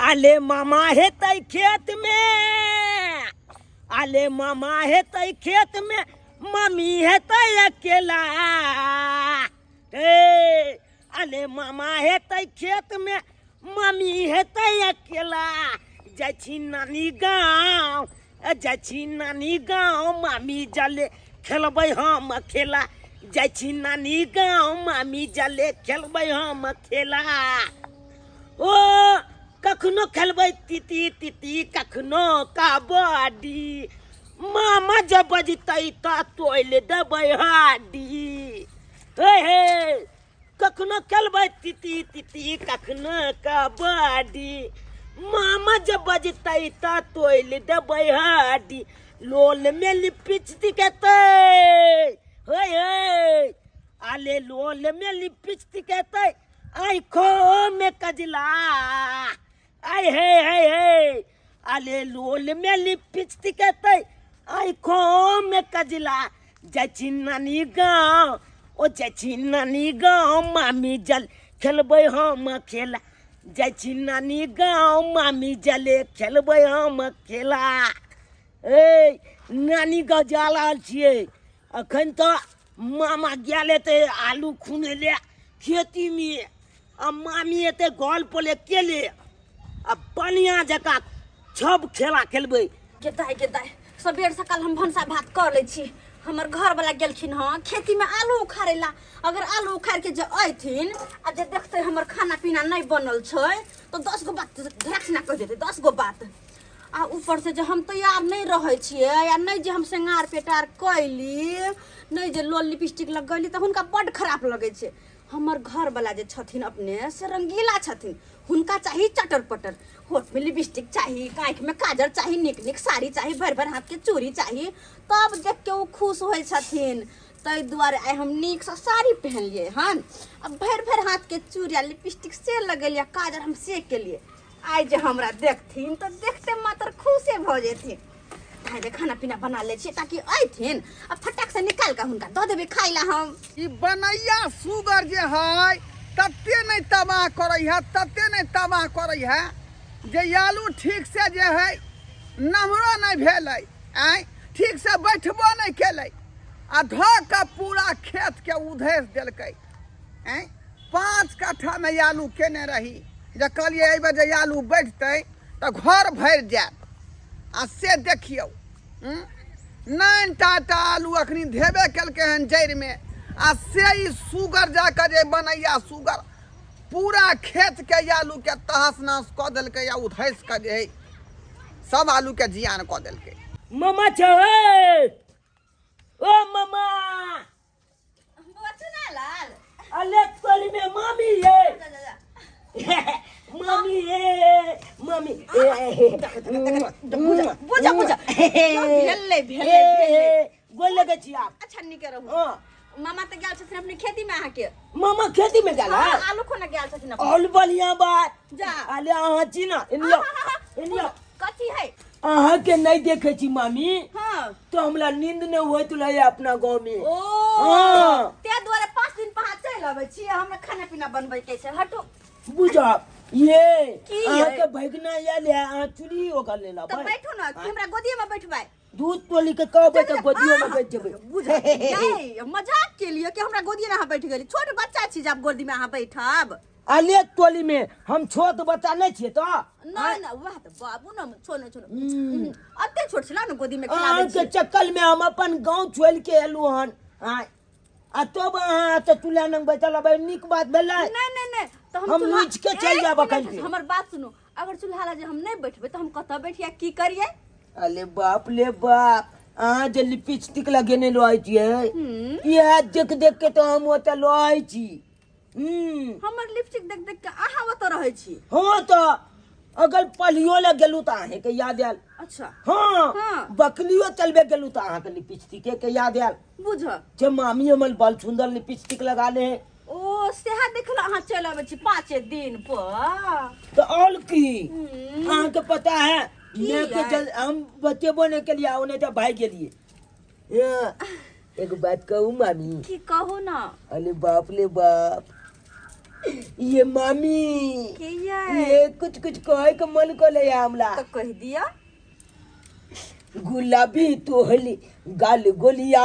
आले मामा हेतै खेत में, आले मामा हेतै खेत में, मम्मी हेतै अकेला। आले मामा हेतै खेत में, मम्मी हेतै अकेला। जाइ छी नानी गाँव, जाइ छी नानी गाँव, मामी जले खेलबै हम खेला। जाइ छी नानी गाँव, मामी जले खेलबै हम खेला। ओ कखनो खेलबै तीती तीती, कखनो कबड्डी। मामा जब बजतै तऽ तोलि देबै हड्डी। हे कखनो खेलबै तीती तीती, कखनो कबड्डी। मामा जब बजतै तऽ तोलि देबै हड्डी। लोल में लिपस्टिक हेतै, हे आले लोल में लिपस्टिक हेतै, आँखों में कजला। आय हे आले लोल में लिपस्टिक हेतै, आँखों में कजला। जाइ छी नानी गाँव, ओ जाइ छी नानी गाँव, मामी जल खेलबै हम खेला। जाइ छी नानी गाँव, मामी जले खेलबै हम खेला। नानी गाँव जा रहल छियै। अखन तऽ मामा गेल हेतै आलू खुनै ले खेती में, आ मामी एतै घर पर अकेले। आ बढ़िया जकाँ सब खेला खेलबै। गेदाय सबेर सकाल हम भनसा भात कर लै छी। हमर घर वाला गेलखिन हँ खेती में आलू उखाड़े ला। अगर आलू उखाड़ के जे अयथिन आ जे देखते हमर खाना पीना नहीं बनल छै तो 10 गो बात धड़क ना कह देते, 10 गो बात। आ ऊपर से जे हम तैयार नहीं रहे छिए, या नहीं जे हम श्रृंगार पेटार कैली, नहीं जे लोल लिपस्टिक लगैली, तो हुनका बड़ खराब लगे छे। हमर घर वाला जे छथिन अपने से रंगीला छथिन, हुनका चाहिए चटर पटर। होठ में लिपस्टिक चाहिए, आँख में काजर चाहिए, निक निक साड़ी चाहिए, भर भर हाथ के चूड़ी चाहिए, तब देख के वो खुश हो छथिन। तै दुआरे आइ हम नीक से साड़ी पहनलिए हन, अब भर भर हाथ के चूड़िया लिपस्टिक से लगेलिए, काजर हम से केलिए। आइ जे हमरा देखथिन तो देखते मात्र खुशे भ जेथिन। ताहि खाना पीना बना ले छी ताकि अयथिन, अब फटाक से निकाल के हुनका दऽ देबै खाइ ला। हम ई बनैया सुगर जे है तते नहीं तबाह करे है, तते नहीं तबाह करे है जे आलू ठीक से जे है नमरो नहीं भेलै, आय ठीक से बैठबो नहीं केलै, आ धऽ के पूरा खेत के उधेस देलकै। 5 कट्ठा में आलू केने रही, जे कहलिए एहि बेर जे आलू बैठतै तऽ घर भरि जायत। आ से देखियौ 9 टा आलू अखनी धेबे केलकै हन जड़ि में। आ से ई सुगर जाकर जे बनैया सुगर पूरा खेत के आलू के तहस नहस कऽ देलकै, या उधैस के जे है सब आलू के जियान कऽ देलकै। मामा छौ हे, ओ मामा। लाल अले तोरी में मामी है। मामी है, मामी बुझा बुझा भेले गोल लगे छी आप। अच्छा निके रहू। मामा त गेल छथिन अपने खेती में। अहाँ के मामा खेती में गेल है, आलू खोना गेल छथिन। और बढ़िया बात जा अले अहाँ छी ना इनियो इनियो कथी है अहाँ के नहीं देखे छी मामी। हां तो हमरा नींद न होइत रहे अपना गांव में। ओ हां ते द्वारे 5 दिन पहा चल आबै छी, हमरा खाना पीना बनबै के छै। हटो बुझा ये अहाँ के भगना या ले अहाँ चुरी ओकर लेला तो बैठो ना कि हमरा गोदिये में बैठबै। दूध तोली के कहबै त गोदियो में बैठ जेबै। बुझा नहीं मजाक के लिए कि हमरा गोदिये में अहाँ बैठ गेली। छोट बच्चा छी, जब गोदी में अहाँ बैठब। अले टोली में हम छोट बच्चा नहीं छिए तो नहीं ना वह तो बाबू ना छोने छोने अते छोट छला ना गोदी में खिलाबै के चक्कर में हम अपन गांव छोड़ के एलु हन। आ तो अहाँ त तुला नंग बैठल अब निक बात भेलै। नहीं नहीं नहीं तो हम लूच के चल जाब अखन के। हमर बात सुनो, अगर चूल्हा जे हम नहीं बैठबै तो हम कत बैठिया की करिए। अले बाप ले बाप, अहाँ जे लिपस्टिक लगेने लय छियै इहे देख देख के तो हम ओते लय छी। हमर लिपस्टिक देख देख के अहाँ ओत रहै छी। हां तो अगर पलियो ले गेलू त अहाँ के याद आयल। अच्छा हां बकलियो चलबे गेलू त अहाँ के लिपस्टिक के याद आयल। बुझ जे मामी हमर बड़ सुंदर लिपस्टिक लगा ले। ओ सेहा देखला अहाँ चल आबै छी 5 दिन पर। तो और की अहाँ के पता है मैं के हम बचेबो नहीं के लिए आउने तो भाई के लिए। एक बात कहूँ मामी। की कहू ना। अरे बाप ले बाप, ये मामी के ये कुछ कुछ कहे के मन को ले हमला तो कह दिया गुलाबी तोहली गाल गोलिया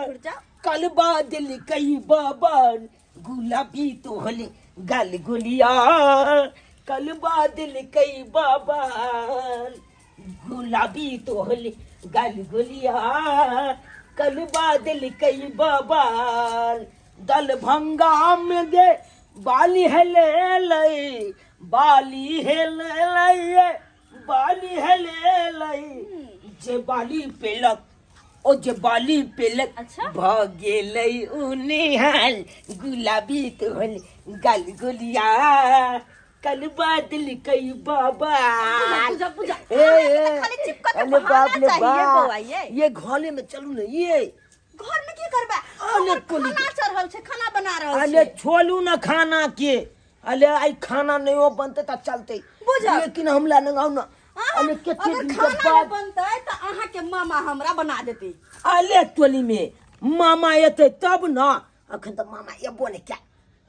उड़ जाओ कल बादल कई बाबान गुलाबी तोहली गाल गोलिया कल बादल कई बाबान गुलाबी तोहली गाल गोलिया कल बादल कई बाबान दल भंगा में गे बाली हेले लई बाली हेले लई बाली हेले लई जे बाली पेलक ओ जे बाली पेलक अच्छा। भागे लई उने हाल गुलाबी तोहल गाल गोलिया कल बादल कई बाबा पूजा पूजा ए खाली चिपका के अरे बाप बहाना रे चाहिए बाप बौआ ये घोले में चलू ना ये घर में की करबा अरे हमर कोली खाना चढ़ रहल छै खाना बना रहल अरे छै छोलू ना खाना के अरे आई खाना नहीं हो बनते तो चलते बुझा। लेकिन हमला नंगाऊ ना अरे अगर कते दिन के खाना नहीं बाद बनतै त अहाँ के मामा हमरा बना देती अले टोली में मामा एते तब ना अखन तो मामा एबो ने क्या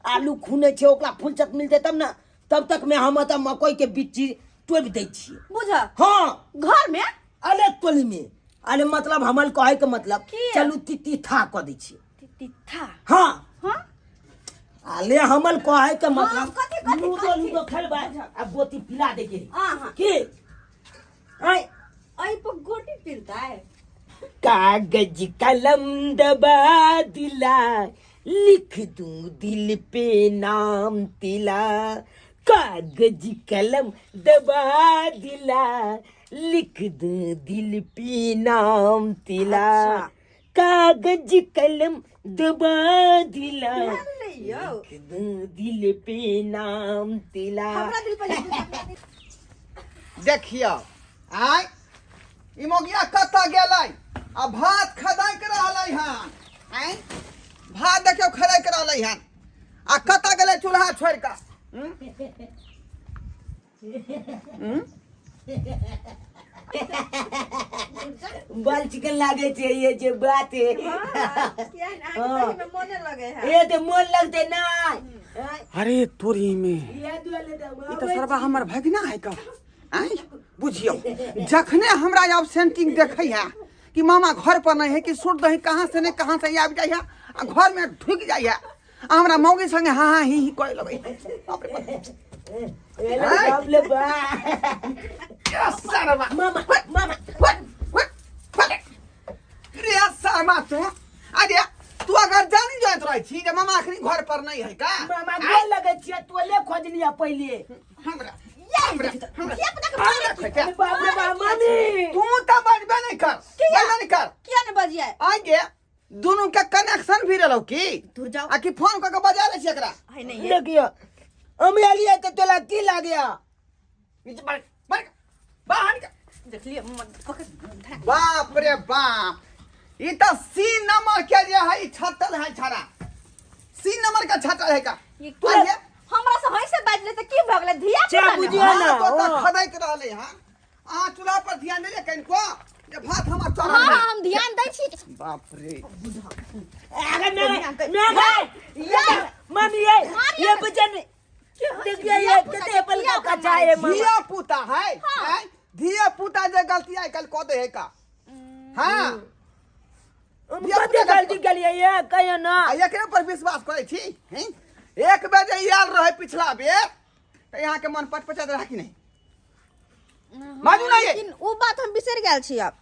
आलू खुने छे ओकरा फुलचत मिलते तब ना तब तक में हम त मकई के बिच्ची टोब दै छी बुझा हां घर में अले टोली में अरे मतलब हमल कहे के मतलब की? चलू तिती था क दै छी तिथा हां हां अले हमल कहे के मतलब कथी लूडो लूडो खेलबा आ बोती पिला दे के आहा की आई आई पर गोटी पिलता है कागज कलम दबा दिला लिख दूं दिल पे नाम तिला कागज कलम दबा दिला लिख दूं दिल पे नाम तिला अच्छा। कागज कलम दबा दिला लियो लिख दूं दिल पे नाम तिला हमरा दिल पर देखियो आय ई मोगिया कतऽ गेलै आ भात खदाइ के रहलै हन आय भात देखियो खदाइ के रहलै हन आ कतऽ गेलै चूल्हा छोड़ि कऽ बल चिकन लागे छे ये जे बात है किया ना सही में मोने लगे है ये तो मन लगते ना अरे तोरी में ये दुआले ई तऽ सरबा हमर भगना है का आय बुझियो जखने हमरा एब्सेंटिंग देखै है कि मामा घर पर नहीं है कि सुट दही कहाँ से नहीं कहाँ से आबि जाइ है आ घर में ढुक जाइ है आ हमरा मौगी संगे हाँ हाँ ही करे लगै है बाप रे बाप। ये बाबले बा या सरबा मामा मामा रे शर्मा तू अरे तू अगर जानी जात रही छी जे मामा आखिरी घर पर नहीं है का मामा गोल लगे छिए तोले खोज लिया पहले हमरा अरे बाप रे बा मामी तू तो बजबे नहीं कर बजबे नहीं कर किया ने बजिया आगे दोनों के कनेक्शन भी रहलो की दूर जाओ आ कि फोन क के बजा ले छी एकरा है नहीं है देखियो हम आलिए तो तोला की लागया बीच पर बाहर के देख लिए पकड़ बाप रे बाप ई तो सी नंबर के जे है छटल है छड़ा सी नंबर का छटल है का ये तू क्या ये हमरा से होई से बाजले त की भगले धिया चा पुता बुझियो ना ना तो ओ। खदाई के रहले हां आ चूल्हा पर ध्यान दे कहीं को जे भात हमर चढ़ल हां है हम ध्यान दै छी बाप रे अरे मैं ये मामी ये बचन देखिए ये कितने पल का कच्चा है मामा धिया पुता है हैं? धिया पुता जे गलती आई कल को दे है का हां कते गलती के लिए ये कहियो ना आ एकरे पर विश्वास करे छी हैं? एक बजे यार रहे पिछला बेर तो यहाँ के मन पचपचात रहा कि नहीं मालूम नहीं है? लेकिन वो बात हम बिसर गेल छी अब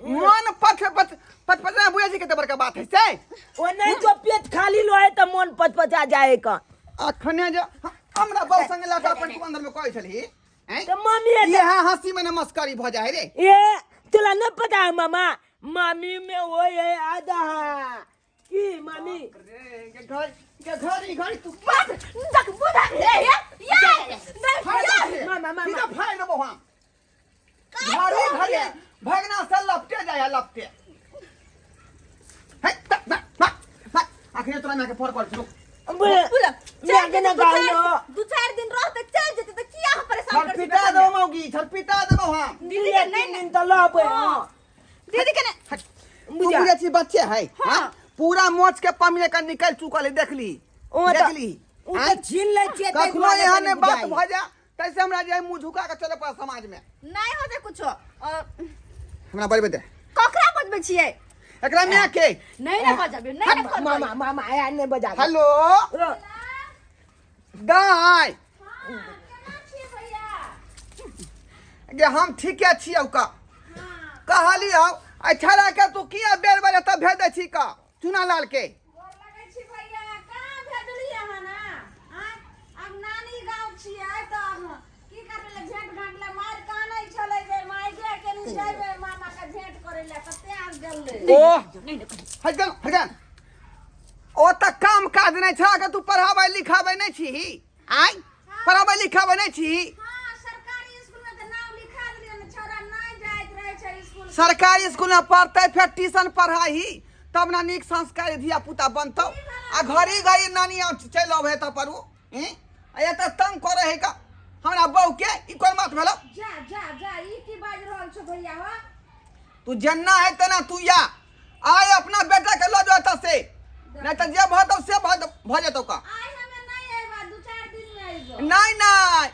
मन पचपचा बुझे छी कते बड़का बात है से वो नहीं तो पेट खाली लोए तो मन पचपचा जाएगा अखने जे हमरा बौ संग लगा अपन तू अंदर में कहै छली हैं? तो मामी ये हाँ हंसी में मस्करी भ जाए रे ये तुला नहीं पता है मामा मामी में वो ये आधा की मामी रे घर तू जक बुदा ये मामा सीधा फाड़ देबो हम घरे भगना से लपटे जाए लपटे है आखिर तोरा में के फोन कर छु बुला मैं के ना गालो दू चार दिन रहते चल जेते त किया हम परेशान कर छरपिटा दो मौगी छरपिटा देबो हम दीदी के नहीं तो लब दीदी के नहीं तू बुझे छी बच्चे है हाँ। हाँ? पूरा मोच के पमिए का निकल चुकल है देख ली ओ तो- देख ली उ तो छीन ले छिए तै कखनो यहाँ ने बात भ जा तैसे हमरा जे मुंह झुका के चले पड़ समाज में नहीं होते कुछो हमरा बजबे दे ककरा बजबै छियै एकरा में के नहीं ना बजाबे नहीं ना मामा मामा आया ने बजा हेलो दाई गे हम ठीके छियौ का कहली हौ अछरा के तू किया बेर बेर त भेज दै छी का चुना लाल के लगै छी भैया कहां भेजलिए ह ना अब नानी गांव छियै त की करे ले भेंट घाट ले मार कानै छले जे माइके के नि जाइबे मामा के भेंट करे ले कते आग जलले ओ हटगन ओ त काम काज नहीं छा के तू पढ़ाबै लिखाबै नहीं छी आई पढ़ाबै लिखाबै नहीं छी हां सरकारी स्कूल में त नाम लिखा दिलिए न छोरा नहीं जाइत रहे छै स्कूल सरकारी स्कूल में पढ़ते फिर ट्यूशन पढ़ाई तब ना निक संस्कारी धिया पुता बनतौ आ घरी घरी नानी चल अबे त पढ़ू ए त तंग करे है का हमरा बहू के ई कोन बात भेलो जा जा जा ई की बाज रहल छ भैया हो तू जन्ना है तना तू या आय अपना बेटा के लो जो त से नहीं त जे भतो से भ जतो का आई हमें नहीं आइबा 2-4 दिन में आइबो नहीं नहीं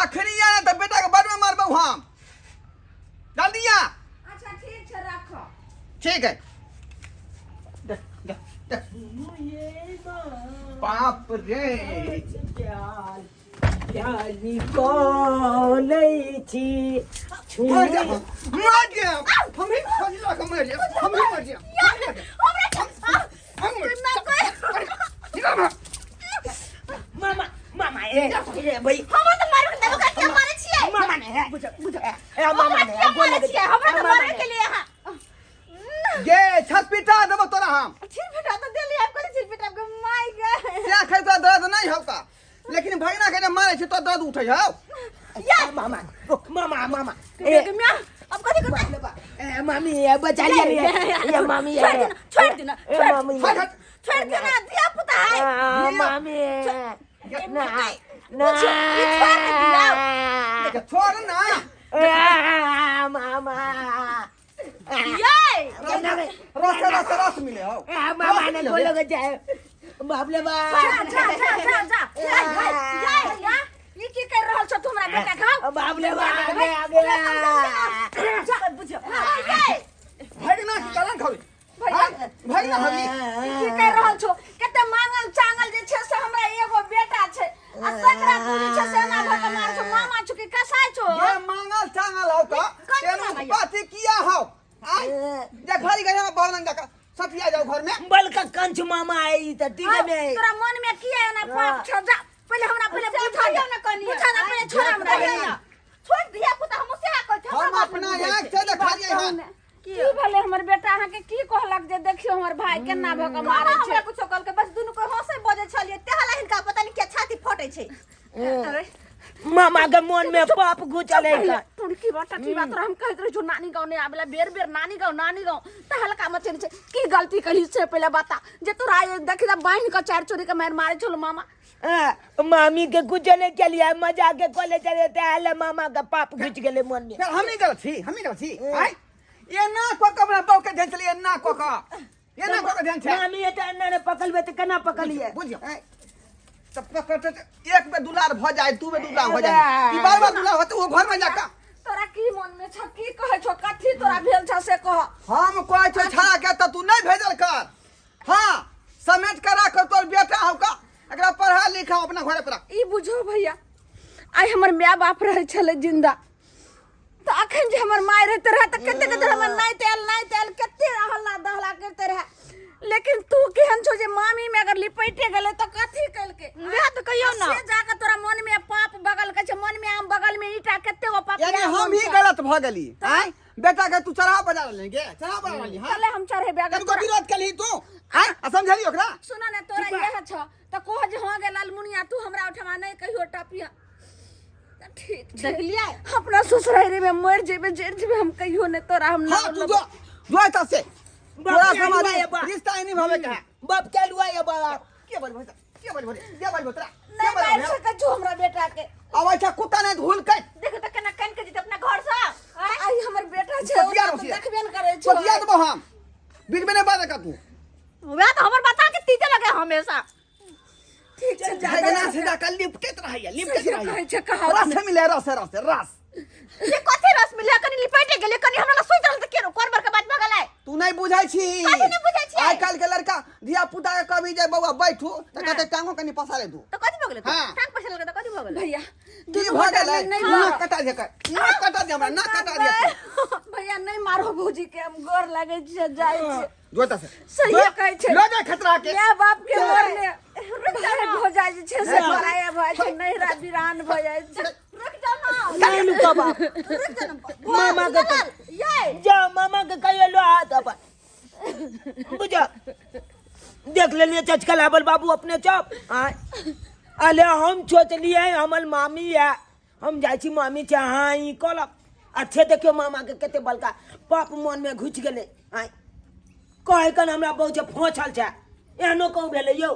आखिरी या त बेटा के बाद में मारबो हम जल्दी आ अच्छा ठीक छै रखो ठीक है बाप रे जानी कोलै छी मर जा हम ही फजला के मर जा हम ही मर जा मामा मामा ए भाई हम त मारे के देबो का मारे छियै मामा ने बुझ ए मामा ने बोले छियै हमरा त मारे के लिए हां गे छत पिटा देबो तोरा हम छिर बेटा त देली आपको छिर बेटा के माय गे क्या खाइ तो दर्द नहीं हो का लेकिन भगना के मारे छ तो दर्द उठै हो या मामा मामा मामा ए मिया अब कथि करबा ए मामी ए बचा लिया ये मामी छोड़ देना ए मामी छोड़ देना दिया पुता है मामी ना देख छोड़ ना मामा ये रस मिले हो मामा ने बोलो के जाए बाप ले बा जा या ये की कर रहल छ तुमरा बेटा खाओ बाप ले बा आगे जा बुझो ये भगना की कलन खावी भगना भाभी की कर रहल छ कते मांगल चांगल जे छै से हमरा एगो बेटा छै आ ककरा पूरी छै से ना भगवान छ मामा छु की कसाय छो ये मांगल चांगल हो का तेनु पाती किया हो आई जा घरी घरी में बावन का सफिया जाओ घर में बल का कंच मामा आई त ठीक में तोरा मन में किया है ना पाप छ जा पहले हमरा पहले पूछा ना कनी पूछा ना पहले छोड़ हमरा छोड़ दिया पुता हम से आ कहत हम अपना आंख से देखा लिए हां की भले हमर बेटा अहाँ के की कहलक जे देखियो हमर भाई केना भक मारै छै हमरा कुछो कहल के बस दुनु को हंसे बजे छलिए तेहला हिनका पता नहीं के छाती फटै छै मामा के मन में पाप घुचले का तुड़की बाटा की बात हम कहत रह जो नानी गांव ने आबला बेर बेर नानी गांव तेहला मचन छै की गलती कली से पहले बता जे तोरा देखि दा बाइन के चार चोरी के मारे छलो मामा मामी के कुचले के लिए मजाक के कोले चले तेहला मामा का पाप घुच गेले मन में फिर हम ही गलत थी आई ये ना को कबरा पाव के ध्यान चलिए ना को का ये ना को ध्यान छे मामी एटा अन्ना पकलबे त केना पकलिए बुझियो तब पकड़ते एक में दुलार भ जाए दू में दुलार हो जाए ई बार दुलार होते वो घर में जाका तोरा की मन में छ की कहे छ कथि तोरा भेल छ से कह हम कोई छ छड़ा के त तू नहीं भेजल कर हां समेट के राख तोर बेटा हो का एकरा पढ़ा लिखा अपना घरे पर ई बुझो भैया आई हमर माय बाप रहे छले जिंदा तो अखन जे हमर माय रहते रहे त कते हमर नहीं तेल कते हल्ला दहला करते रहे लेकिन तू केहन छो जे मामी में अगर लिपटे गेले तो कथि कल के वह तो कहियो ना से जाके तोरा मन में पाप बगल के छ मन में आम बगल में ईटा कते वो पाप यानी हम ही गलत भ गेली हैं बेटा के तू चढ़ा बजा लेंगे चढ़ा बजा ली हां चले हम चढ़े बेगा तू विरोध कली तू हैं समझली ओकरा सुना ना तोरा यह छ त कोह जे हो गे लालमुनिया तू हमरा उठवा नहीं कहियो टपिया ठीक देख लिया अपना ससुरारी में मर जेबे जेर जेबे हम कहियो ने तोरा हम ना हां तू जो त से पूरा समाज रिश्ता नहीं भावे का बाप के लुआ ये बा के बोल बतरा नहीं बैठ सके जो हमरा बेटा के अब अच्छा कुत्ता ने धूल के देखो त केना कान के जित अपना घर से आई हमर बेटा छै देखबे न करे छै पतिया देबो हम बीच में ने बात का तू वह तो हमर बता के तीते लगे हमेशा ठीक छै लिपटत रहैया सही लिपटत कहै रहैया छै कहावत रस मिले रस ये कथी रस मिले कनी लिपटे गेले कनी हमरा सुई दल त केरो करबर के बात भगलै तू नहीं बुझाई छी कथी नहीं बुझाई छी? आज कल के लड़का धिया पुता के कभी जाए बउआ बैठू त कहते टांगो कनी पसारे दू तो कथी भगलै हाँ। टांग पछल के त कथी भगलै भैया की भ गेलै ना कटा दे ना कटा दे हमरा ना कटा दे भैया नहीं मारो भौजी के हम गोर लागे छै जाय छै जोता से सही कहै छै लो जा खतरा के ये बाप के मरने रुक जा हो जाय छै से पराया भाई छै नहिरा बिरान भ जाय छै रुक जा ना नहीं लुका बाप रुक जा ना मामा के ये जा मामा के कहिए लो हाथ अपन बुझा देख लेलिए चचकलाबल बाबू अपने चप अले हम सोचलिए हमर मामी है हम जाइ छी मामी छै हाँ ई कहलक अच्छे देखियो मामा के कते बलका पाप मन में घुस गेले आय कहे कन हमरा बहुत फोछल छै एहनो कहू भेले यौ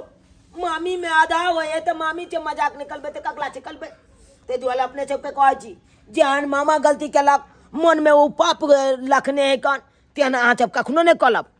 मामी में आधा होए त मामी से मजाक निकलबे त ककला से निकलबे ते दुआरे अपने सबके कहै छी जेहन मामा गलती केलक मन में ओ पाप लखने है कन तेहन अहाँ सब कखनो नहीं कलब